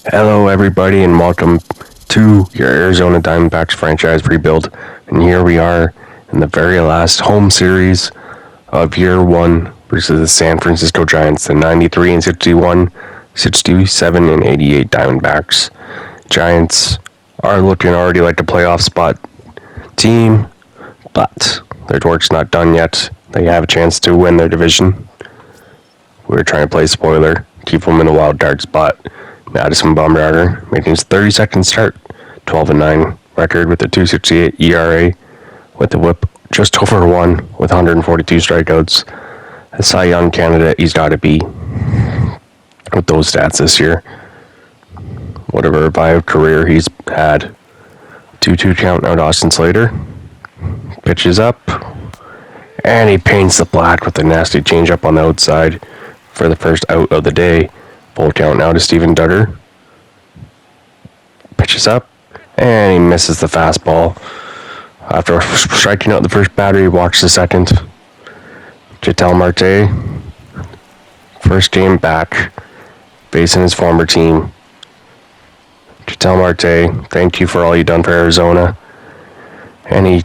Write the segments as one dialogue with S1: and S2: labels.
S1: Hello, everybody, and welcome to your Arizona Diamondbacks franchise rebuild. And here we are in the very last home series of year one versus the San Francisco Giants, the 93 and 61, 67 and 88 Diamondbacks. Giants are looking already like a playoff spot team, but their work's not done yet. They have a chance to win their division. We're trying to play spoiler, keep them in a wild card spot. Madison Bombarder making his 32nd start, 12-9 record with a 2.68 ERA, with the whip just over 1 with 142 strikeouts. A Cy Young candidate he's got to be with those stats this year. What a revived career he's had. 2-2 count now to Austin Slater. Pitches up, and he paints the black with a nasty changeup on the outside for the first out of the day. Full count now to Steven Duggar. Pitches up, and he misses the fastball. After striking out the first batter, he walks the second. Ketel Marte, first game back, facing his former team. Ketel Marte, thank you for all you've done for Arizona. And he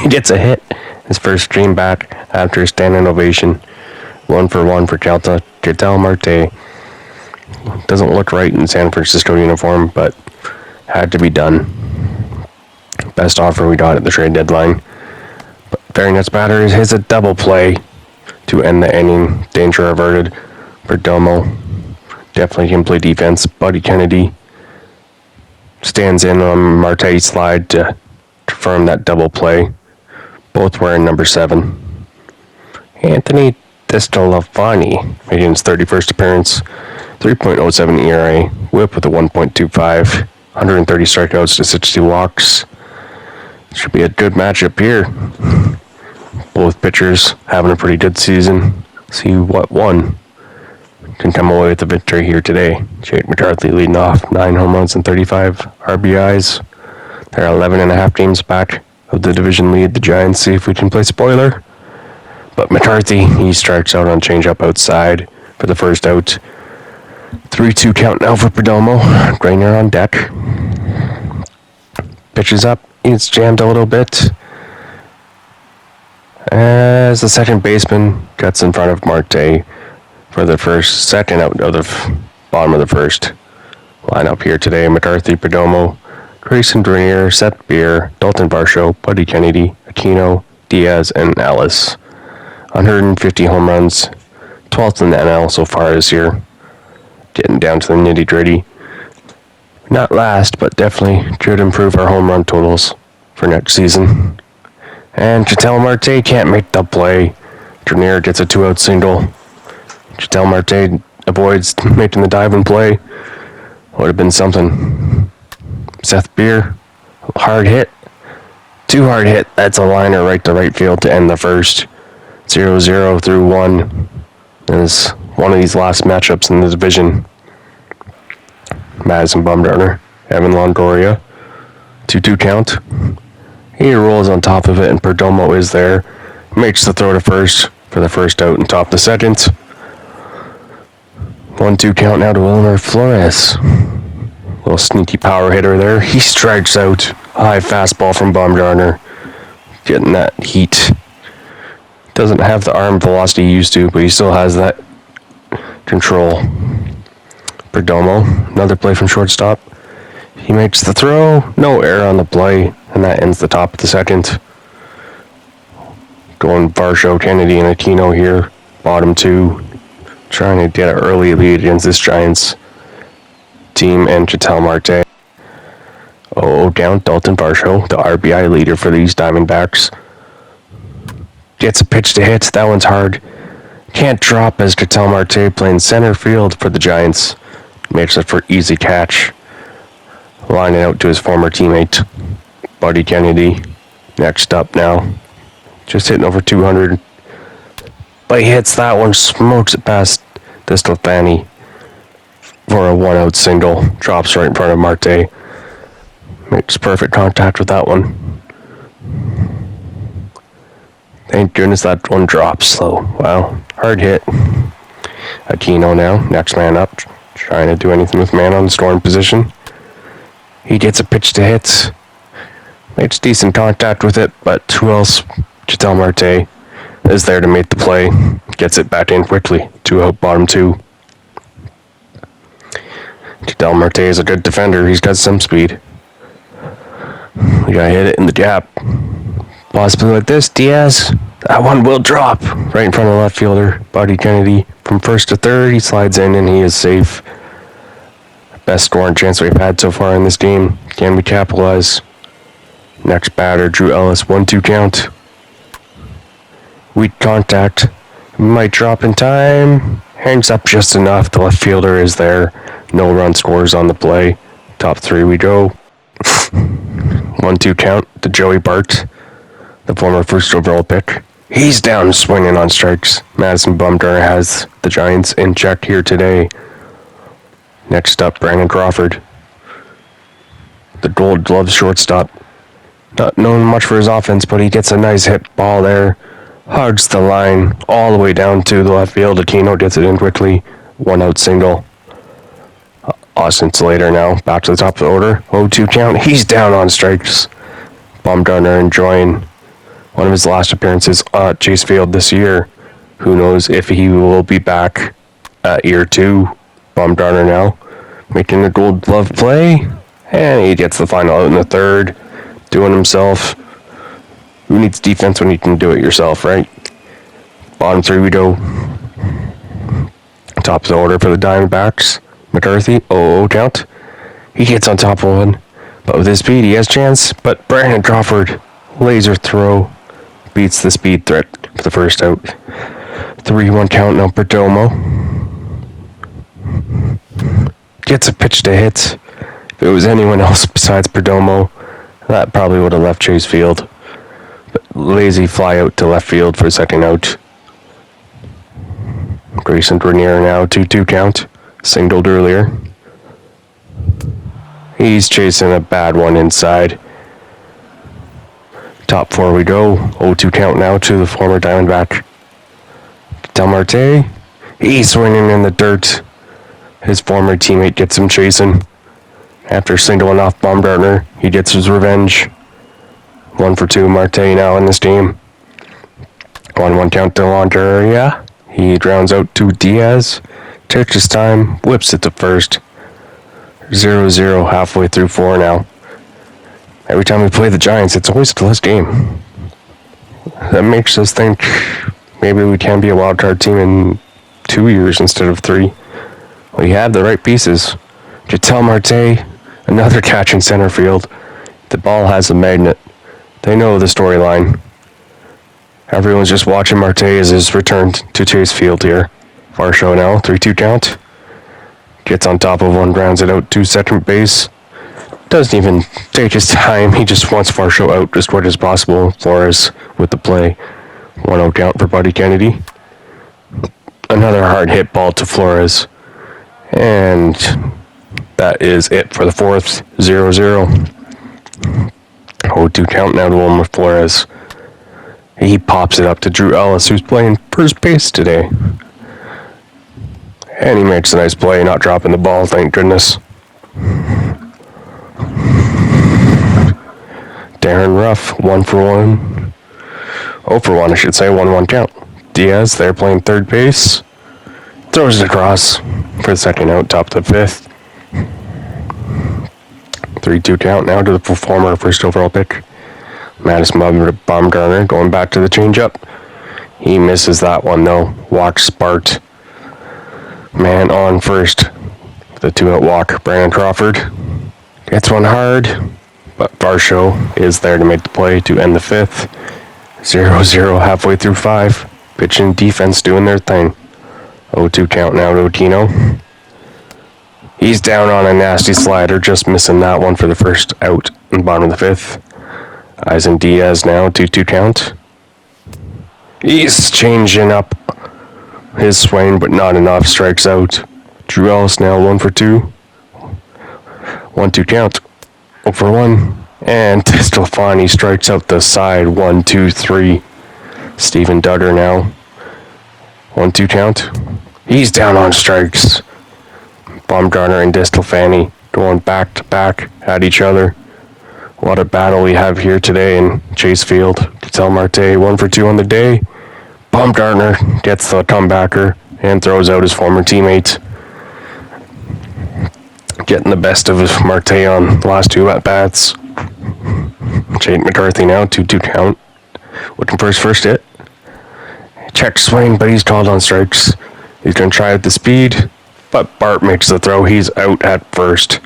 S1: gets a hit. His first game back after a standing ovation. 1-for-1 for Ketel Marte. Doesn't look right in San Francisco uniform, but had to be done. Best offer we got at the trade deadline. But very next batter hits a double play to end the inning. Danger averted. Perdomo definitely can play defense. Buddy Kennedy stands in on Marte's slide to confirm that double play. Both wearing number 7. Anthony DeStefani making his 31st appearance, 3.07 ERA, whip with a 1.25, 130 strikeouts to 60 walks. Should be a good matchup here. Both pitchers having a pretty good season. See what one can come away with the victory here today. Jake Mccarthy leading off, 9 home runs and 35 RBIs. They're 11.5 games back of the division lead. The Giants see if we can play spoiler. But McCarthy, he strikes out on changeup outside for the first out. 3-2 count now for Perdomo. Grainer on deck. Pitches up. It's jammed a little bit. As the second baseman gets in front of Marte for the second out of the bottom of the first. Lineup here today: McCarthy, Perdomo, Grayson Drainier, Seth Beer, Dalton Varsho, Buddy Kennedy, Aquino, Diaz, and Ellis. 150 home runs, 12th in the NL so far this year. Getting down to the nitty-gritty. Not last, but definitely could improve our home run totals for next season. And Ketel Marte can't make the play. Drainier gets a 2-out single. Ketel Marte avoids making the dive and play. Would have been something. Seth Beer, hard hit. Too hard hit. That's a liner right to right field to end the first. 0-0 through 1 is one of these last matchups in the division. Madison Bombarder, Evan Longoria, 2-2 count. He rolls on top of it, and Perdomo is there. Makes the throw to first for the first out and top the second. 1-2 count now to Wilmer Flores. Little sneaky power hitter there. He strikes out. High fastball from Bombarder. Getting that heat. Doesn't have the arm velocity he used to, but he still has that control. Perdomo, another play from shortstop. He makes the throw, no error on the play, and that ends the top of the second. Going Varsho, Kennedy, and Aquino here, bottom 2, trying to get an early lead against this Giants team and Ketel Marte. Down Dalton Varsho, the RBI leader for these Diamondbacks. Gets a pitch to hit. That one's hard. Can't drop as Ketel Marte playing center field for the Giants. Makes it for easy catch. Lining out to his former teammate, Buddy Kennedy. Next up now. Just hitting over 200. But he hits that one. Smokes it past DeStefani for a 1-out single. Drops right in front of Marte. Makes perfect contact with that one. Thank goodness that one drops, though. Wow, hard hit. Aquino now, next man up. trying to do anything with man on the scoring position. He gets a pitch to hit. Makes decent contact with it, but who else? Ketel Marte is there to make the play. Gets it back in quickly. 2 out, bottom 2. Ketel Marte is a good defender. He's got some speed. We gotta hit it in the gap. Possibly like this. Diaz. That one will drop right in front of the left fielder. Buddy Kennedy from first to third. He slides in and he is safe. Best scoring chance we've had so far in this game. Can we capitalize? Next batter, Drew Ellis. 1-2 count. Weak contact. Might drop in time. Hangs up just enough. The left fielder is there. No run scores on the play. Top 3 we go. 1-2 count to Joey Bart, the former first overall pick. He's down swinging on strikes. Madison Bombarder has the Giants in check here today. Next up, Brandon Crawford, the Gold Glove shortstop. Not known much for his offense, but he gets a nice hit ball there. Hugs the line all the way down to the left field. Aquino gets it in quickly. 1 out single. Austin Slater now back to the top of the order. 0-2 count. He's down on strikes. Baumgartner enjoying one of his last appearances at Chase Field this year. Who knows if he will be back at year 2. Baumgartner now making the Gold Glove play. And he gets the final out in the third. Doing himself. Who needs defense when you can do it yourself, right? Bottom 3 we go. Top of the order for the Diamondbacks. Mccarthy, 0-0 count. He gets on top of one, but with his speed, he has chance. But Brandon Crawford, laser throw, beats the speed threat for the first out. 3-1 count now. Perdomo gets a pitch to hit. If it was anyone else besides Perdomo, that probably would have left Chase Field. But lazy fly out to left field for the second out. Grayson Grenier now, 2-2 count. Singled earlier. He's chasing a bad one inside. Top 4 we go. 0-2 count now to the former Diamondback. Ketel Marte. He's swinging in the dirt. His former teammate gets him chasing. After singling off Baumgartner, he gets his revenge. 1 for 2 Marte now in this game. 1-1 count to Longoria. He grounds out to Diaz. Takes his time, whips it to first. 0-0 halfway through 4 now. Every time we play the Giants, it's always a close game. That makes us think maybe we can be a wild card team in 2 years instead of 3. We have the right pieces. Ketel Marte, another catch in center field. The ball has a magnet. They know the storyline. Everyone's just watching Marte as his return to Chase Field here. Varsho now, 3-2 count. Gets on top of one, grounds it out to second base. Doesn't even take his time. He just wants Varsho out as quick as possible. Flores with the play. 1-0 count for Buddy Kennedy. Another hard hit ball to Flores. And that is it for the fourth. 0-0. 0-2 count now to Wilmer Flores. He pops it up to Drew Ellis, who's playing first base today. And he makes a nice play, not dropping the ball, thank goodness. Darren Ruff, 1 for 1. 0 for 1, I should say, 1-1 count. Diaz, they're playing third base. Throws it across for the second out, top of the 5th. 3-2 count now to the former first overall pick. Madison Bombarder going back to the changeup. He misses that one though. Walks Bart. Man on first. The 2-out walk. Brandon Crawford gets one hard, but Varsho is there to make the play to end the 5th. 0-0 halfway through 5. Pitching defense doing their thing. 0-2 count now to Aquino. He's down on a nasty slider, just missing that one for the first out in the bottom of the 5th. Eisen Diaz now, 2-2 count. He's changing up his swing, but not enough. Strikes out. Drew Ellis now, 1 for 2. 1-2 count. 0 for 1. And Stefani strikes out the side. 1-2-3. Steven Duggar now. 1-2 count. He's down on strikes. Bombarder and Distelfani going back to back at each other. What a battle we have here today in Chase Field. Ketel Marte 1 for 2 on the day. Bombarder gets the comebacker and throws out his former teammate. Getting the best of Marte on the last 2 at-bats. Mccarthy now, 2-2 count. Looking for his first hit. Check swing, but he's called on strikes. He's going to try out the speed, but Bart makes the throw. He's out at first.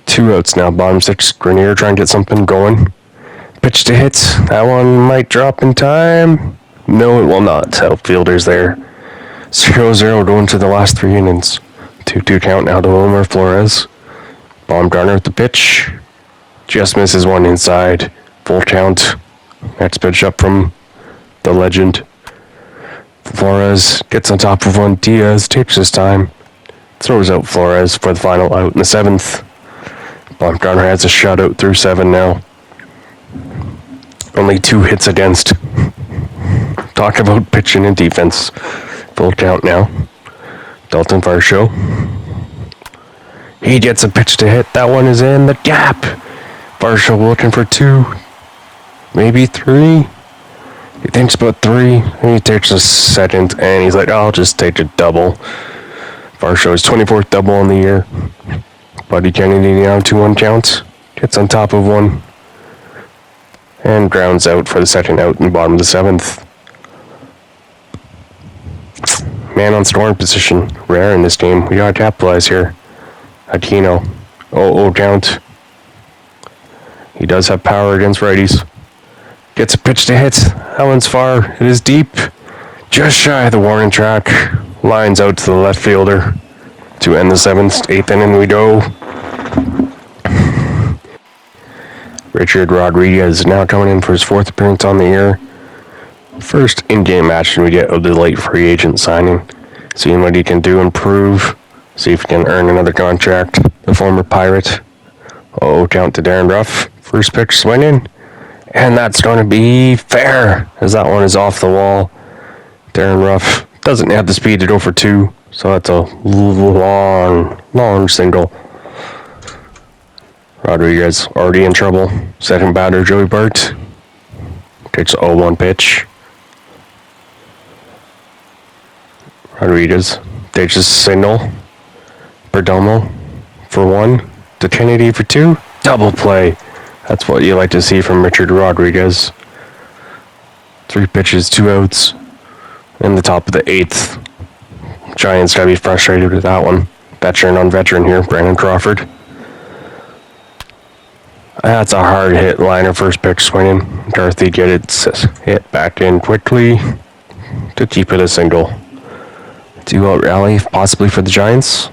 S1: 2 outs now, bottom 6. Grenier trying to get something going. Pitch to hit. That one might drop in time. No, it will not. Outfielders there. 0-0 going to the last 3 innings. 2-2 count now to Wilmer Flores. Baumgartner with the pitch. Just misses one inside. Full count. Next pitch up from the legend. Flores gets on top of one. Diaz takes his time. Throws out Flores for the final out in the 7th. Baumgartner has a shutout through 7 now. Only 2 hits against. Talk about pitching and defense. Full count now. Dalton Varsho. He gets a pitch to hit. That one is in the gap. Varsho looking for 2. Maybe 3. He thinks about 3. And he takes a second. And he's like, I'll just take a double. Varsho's 24th double on the year. Buddy Kennedy now 2-1 count. Gets on top of one. And grounds out for the second out in the bottom of the 7th. Man on scoring position. Rare in this game. We gotta capitalize here. Aquino. 0-0 count. He does have power against righties. Gets a pitch to hit. That one's far. It is deep. Just shy of the warning track. Lines out to the left fielder. To end the 7th, 8th inning we go. Richard Rodriguez now coming in for his 4th appearance on the year. First in-game action we get of the late free agent signing. Seeing what he can do and prove. See if he can earn another contract. The former Pirate. Count to Darren Ruff. First pitch swinging. And that's going to be fair, as that one is off the wall. Darren Ruff doesn't have the speed to go for 2. So that's a long single. Rodriguez already in trouble. Second batter, Joey Bart. Takes a 0-1 pitch. Rodriguez takes his signal. Perdomo for 1. To Kennedy for 2. Double play. That's what you like to see from Richard Rodriguez. 3 pitches, 2 outs. In the top of the 8th. Giants gotta be frustrated with that one. Veteran on veteran here, Brandon Crawford. That's a hard hit liner, first pitch swinging. Mccarthy gets it hit back in quickly to keep it a single. 2-out rally, possibly for the Giants.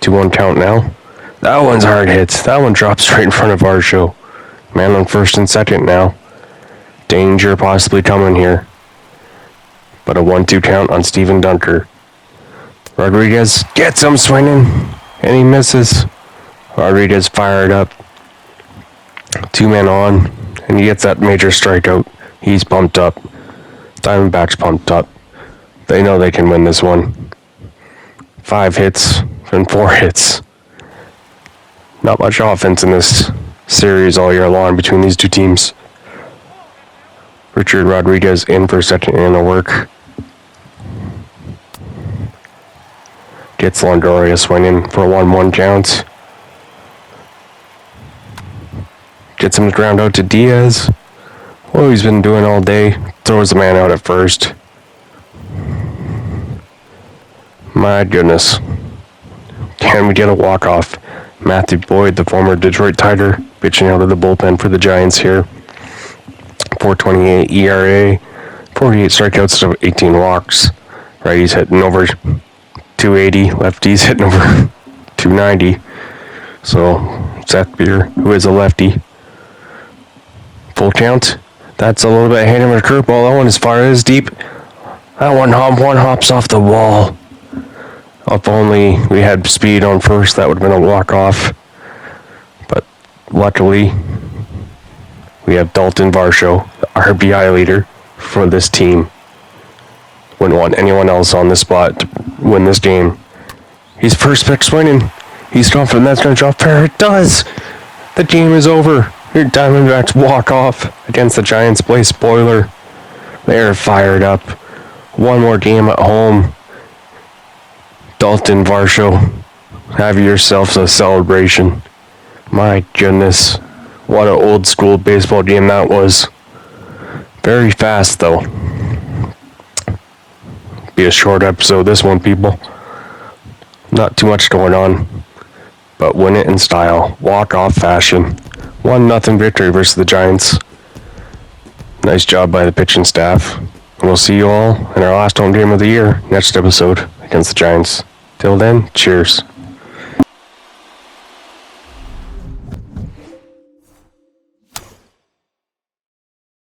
S1: 2-1 count now. That one's hard hit. That one drops right in front of our show. Man on first and second now. Danger possibly coming here. But a 1-2 count on Steven Dunker. Rodriguez gets him swinging, and he misses. Rodriguez fired up. 2 men on, and he gets that major strikeout. He's pumped up. Diamondbacks pumped up. They know they can win this one. 5 hits and 4 hits. Not much offense in this series all year long between these 2 teams. Richard Rodriguez in for second inning of work. Gets Longoria swinging for a 1-1 count. Gets him to ground out to Diaz. What he's been doing all day. Throws the man out at first. My goodness. Can we get a walk-off? Matthew Boyd, the former Detroit Tiger, pitching out of the bullpen for the Giants here. 4.28 ERA. 48 strikeouts to 18 walks. Righties hitting over 280, lefties hitting over 290. So, Seth Beer, who is a lefty. Full count. That's a little bit ahead of a curveball. That one as far as deep. That one hops off the wall. If only we had speed on first, that would have been a walk-off. But luckily, we have Dalton Varsho, the RBI leader for this team. Wouldn't want anyone else on this spot to win this game. He's first pitch swinging. He's confident that's going to drop fair. It does. The game is over. Your Diamondbacks walk off against the Giants. Play spoiler. They're fired up. One more game at home. Dalton Varsho, have yourselves a celebration. My goodness. What an old school baseball game that was. Very fast though. Be a short episode this one, people. Not too much going on. But win it in style. Walk-off fashion. 1-0 victory versus the Giants. Nice job by the pitching staff. And we'll see you all in our last home game of the year next episode against the Giants. Till then, cheers.